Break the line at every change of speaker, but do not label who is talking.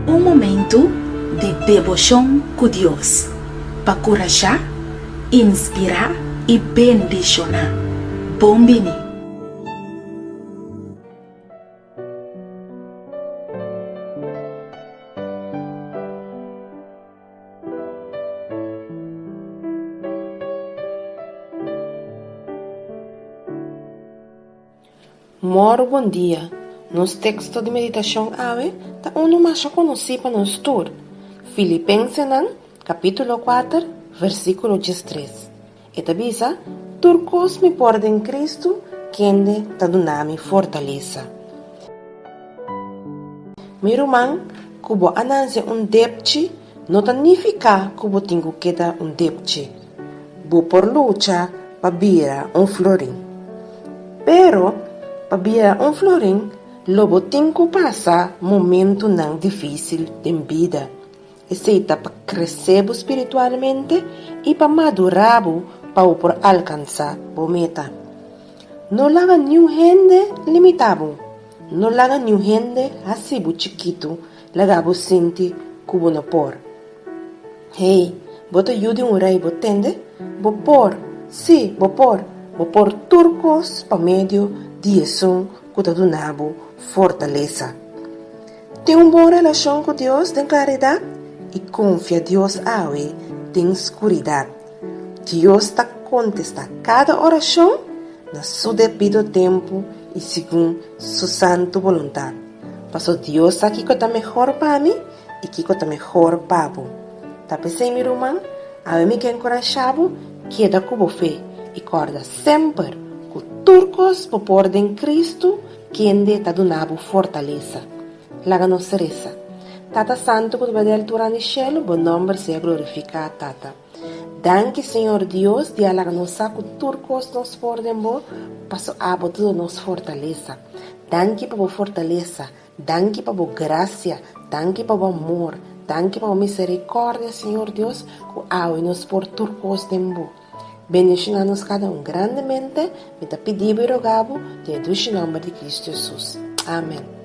Um momento de devoção com Deus, para encorajar, inspirar e bendicionar. Bombini.
Moro bom dia. Nos textos de meditação ave, tá uno mais conhecido para nós todos. Filipenses, capítulo 4, versículo 13. E tabisa, turcos me podem Cristo, quem tá donando fortaleza. Meu irmão, cubo anuncia debte, não significa cubo tenho que dar debte. Bo por luta, para vira florim. Pero, para vira florim, logo tenho passar momento não difícil de vida. Aceita para crescer espiritualmente e para madurar para por alcançar a meta. Não laga nenhum gente limitado. Não laga nenhum gente assim chiquito, laga sente como não por. Hey, bota ajude rei botende? Bo por, sim, bo por turcos para meio de som que tá donando fortaleza. Tem boa relação com Deus, tem claridade e confia Deus awe, tem escuridade. Deus está contesta cada oração na seu devido tempo e segundo sua santa vontade. Passo Deus aqui que está melhor para mim e que está melhor para você. Tá pensando, meu irmão? A mim que encorajado, queda com fé e corda sempre com turcos por pôr em Cristo, quem está donando fortaleza. Laga nossa reza. Tata Santo, que vai altura no cielo, bom nome seja glorificado, Tata. Danke, Senhor Deus, de alaga nossa com turcos nos podem bo, passo a toda nos fortaleza. Danke para a fortaleza, danke para a graça, danke para o amor, danke para a misericórdia, Senhor Deus, que ao nos por turcos tempo. Bendicionamos cada grandemente, me te pedir e rogavo, de nome de Cristo Jesus. Amém.